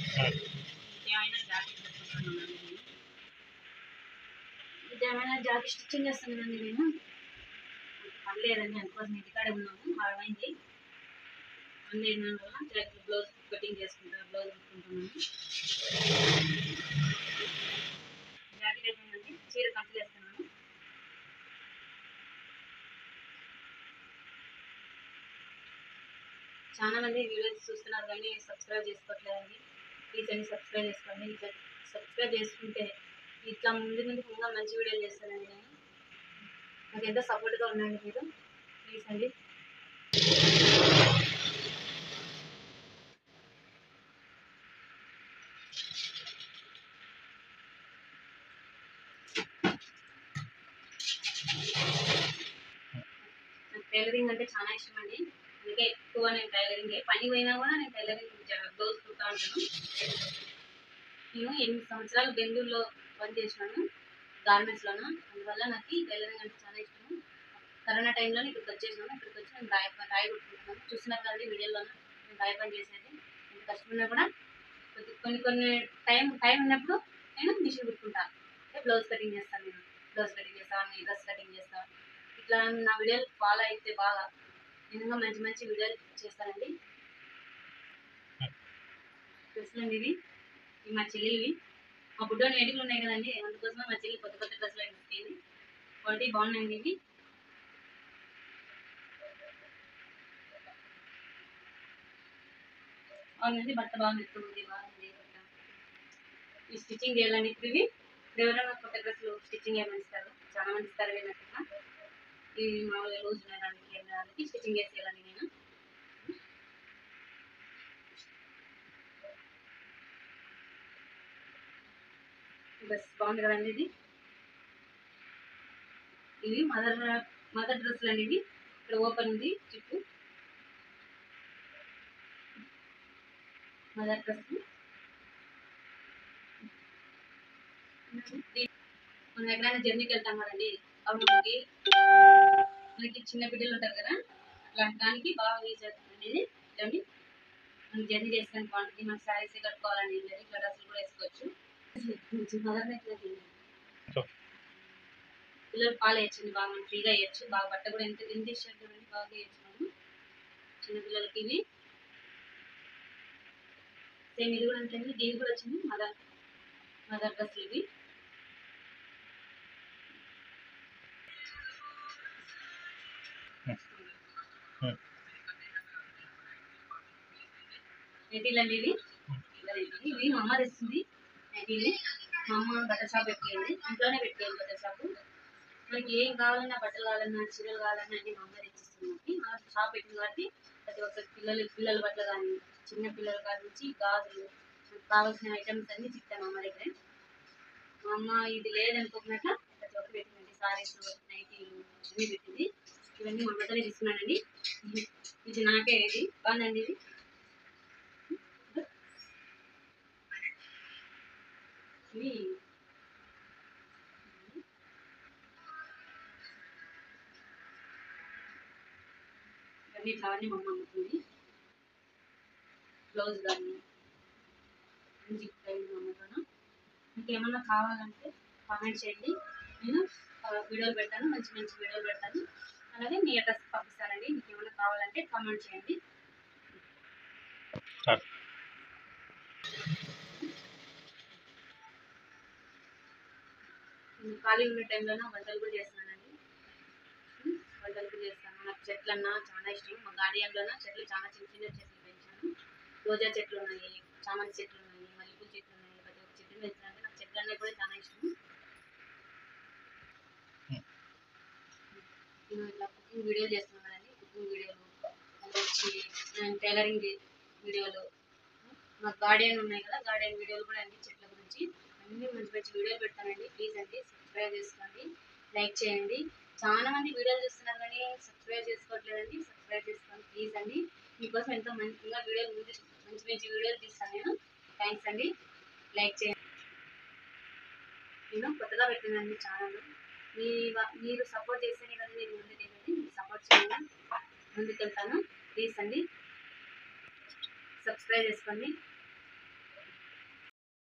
ఇంకేమైనా జాకెట్ పెట్టుకుంటున్నానండి నేను. ఇంకేమైనా జాకెట్ స్టిచ్చింగ్ చేస్తున్నానండి నేను. పని లేదండి, అందుకోసం ఇంటికాడే ఉన్నాము. అరవైంది పని లేని వల్ల జాకెట్ బ్లౌజ్ కటింగ్ చేసుకుంటాను, బ్లౌజ్ కుట్టుకుంటున్నాను. జాకెట్ అయిపోయిందండి, చీర కంప్లీట్ చేస్తున్నాను. చాలా మంది వీడియోస్ చూస్తున్నారు కానీ సబ్స్క్రైబ్ చేసుకోవట్లేదండి. ప్లీజ్ అండి సబ్స్క్రైబ్ చేసుకోండి. ఇట్లా సబ్స్క్రైబ్ చేసుకుంటే ఇట్లా ముందు ఇంకా మంచి వీడియోలు చేస్తానండి నేను. నాకు ఎంతో సపోర్ట్గా ఉండండి మీరు, ప్లీజ్ అండి. నాకు టైలరింగ్ అంటే చాలా ఇష్టం అండి. అందుకే ఎక్కువ నేను టైలరింగ్ పని పోయినా కూడా నేను టైలరింగ్ బ్లౌజ్ కుడతా ఉంటాను. నేను 8 సంవత్సరాలు బెంగళూరులో పనిచేసినాను గార్మెంట్స్లోను. అందువల్ల నాకు టైలరింగ్ అంటే చాలా ఇష్టము. కరోనా టైంలో ఇక్కడికి వచ్చేసినాను. ఇక్కడికి వచ్చి నేను రాయి కొట్టుకుంటున్నాను. చూస్తున్నారు కదండి వీడియోలోనే నేను రాయి పని చేసేది. ఎంత కష్టమైనా కూడా కొన్ని టైం ఉన్నప్పుడు నేను మిషన్ కుట్టుకుంటాను. అంటే బ్లౌజ్ కటింగ్ చేస్తాను, నేను బ్లౌజ్ కటింగ్ చేస్తాను, డ్రెస్ కటింగ్ చేస్తాను. ఇట్లా నా వీడియోలు ఫాలో అయితే బాగా నిజంగా మంచి మంచి వీడియోలు చేస్తానండి. డ్రెస్సులు అండి ఇవి మా చెల్లివి. మా బుడ్డోని వేడికలు ఉన్నాయి కదండి, అందుకోసమే మా చెల్లి కొత్త కొత్త డ్రెస్సులు అనిపిస్తుంది. క్వాలిటీ బాగున్నాయండి ఇవి. బాగుంది, బట్ట బాగా మెత్తుంది, బాగుంది బట్ట. ఈ స్టిచ్చింగ్ చేయాలండి ఇప్పుడు ఇవి. ఇప్పుడు ఎవరైనా కొత్త డ్రెస్సులు స్టిచ్చింగ్ ఏమైనా ఇస్తారు, చాలా మంది ఇస్తారు వెళ్ళినట్టుగా. ఇవి మామూలుగా రోజు వెళ్ళడానికి స్టిచ్చింగ్ చేసేయాలండి నేను. డ్రెస్ బాగుంది కదండి ఇది. ఇవి మదర్ డ్రెస్సులు అండి ఇవి. ఇక్కడ ఓపెన్ ఉంది చుట్టూ మదర్ డ్రెస్. మనం ఎక్కడైనా జర్నీకి వెళ్తాం కదండి, అప్పుడు మనకి చిన్న బిడ్డలు ఉంటారు కదా, అలాంటి దానికి బాగా యూజ్ అవుతుంది ఇది. చూడండి, మనం జర్నీ చేసుకొని బాగుంటుంది. మన శారీస్ కట్టుకోవాలని లేదు, ఇట్లా డ్రెస్సులు కూడా వేసుకోవచ్చు. పిల్లలు పాలు వేయచ్చండి, బాగా మనం ఫ్రీగా వేయచ్చు. బాగా బట్ట కూడా ఎంత ఇష్టం చూడండి, బాగా వేయచ్చు మనం చిన్నపిల్లలకి. ఇవి సేమ్ ఇది కూడా అంతే, దీనికి కూడా వచ్చింది మదర్ డ్రెస్సులు ఇవి. నైటీలు అండి ఇవి. ఇవి మా అమ్మ తెస్తుంది నైటీలు. మా అమ్మ బట్టల షాప్ పెట్టింది, ఇంట్లోనే పెట్టింది బట్టల షాపు. మనకి ఏం కావాలన్నా, బట్టలు కావాలన్నా, చీరలు కావాలన్నా అన్ని మా అమ్మ తెచ్చిస్తుంది. మా షాప్ పెట్టింది కాబట్టి ప్రతి ఒక్క పిల్లల బట్టలు కానీ, చిన్న పిల్లల కాడ నుంచి గాజులు, మనకు కావాల్సిన ఐటమ్స్ అన్ని చిక్తాయి మా అమ్మ దగ్గర. మా అమ్మ ఇది లేదనుకోకుండా ప్రతి ఒక్కరు పెట్టింది. సారీస్, నైటీలు అన్నీ పెట్టింది. ఇవన్నీ మా బట్టలే తీసుకున్నానండి. ఇది నాకే, ఇది బాగుందండి ఇది. ఇవి ఇవన్నీ ఇట్లావన్నీ మా అమ్మ అమ్ముతుంది. బ్లౌజ్ కానీ అన్ని చిక్కుతాయి మా అమ్మతోను. ఇంకేమన్నా కావాలంటే కామెంట్ చేయండి, నేను వీడియోలు పెడతాను, మంచి మంచి వీడియోలు పెడతాను. అలాగే మీ అడ్రస్ పంపిస్తానండి. మీకు ఏమైనా కావాలంటే కామెంట్ చేయండి. ఖాళీ ఉన్న టైంలోనే వంటలు కూడా చేస్తానండి. వంటలు కూడా చేస్తాను. నాకు చెట్లు అన్నా చాలా ఇష్టం. మా గార్డెన్లోనే చెట్లు చాలా చిన్న చిన్న చెట్లు పెంచాను. రోజా చెట్లు ఉన్నాయి, చామంతి చెట్లు ఉన్నాయి, మల్లెపూల చెట్లు ఉన్నాయి. ప్రతి ఒక్క చెట్లు పెంచాలంటే నాకు చెట్లు అన్నీ కూడా చాలా ఇష్టం. నేను ఇట్లా కుకింగ్ వీడియోలు చేస్తున్నాను కదండి, కుకింగ్ వీడియోలు వచ్చి టైలరింగ్ వీడియోలు, మాకు గార్డెన్ ఉన్నాయి కదా, గార్డెన్ వీడియోలు కూడా అన్ని చెట్ల గురించి అన్ని మంచి మంచి వీడియోలు పెడతానండి. ప్లీజ్ అండి సబ్స్క్రైబ్ చేసుకోండి, లైక్ చేయండి. చాలా మంది వీడియోలు చూస్తున్నారు కానీ సబ్స్క్రైబ్ చేసుకోవట్లేదండి. సబ్స్క్రైబ్ చేసుకోండి ప్లీజ్ అండి. మీకోసం ఎంతో మంచిగా వీడియోలు మంచి మంచి వీడియోలు తీస్తాను నేను. థ్యాంక్స్ అండి, లైక్ చేయండి. నేను కొత్తగా పెట్టినండి ఛానల్. మీరు సపోర్ట్ చేస్తేనే కదా నేను ముందుకెళ్ళండి. మీరు సపోర్ట్ చేయండి, ముందుకెళ్తాను. ప్లీజ్ అండి సబ్స్క్రైబ్ చేసుకోండి.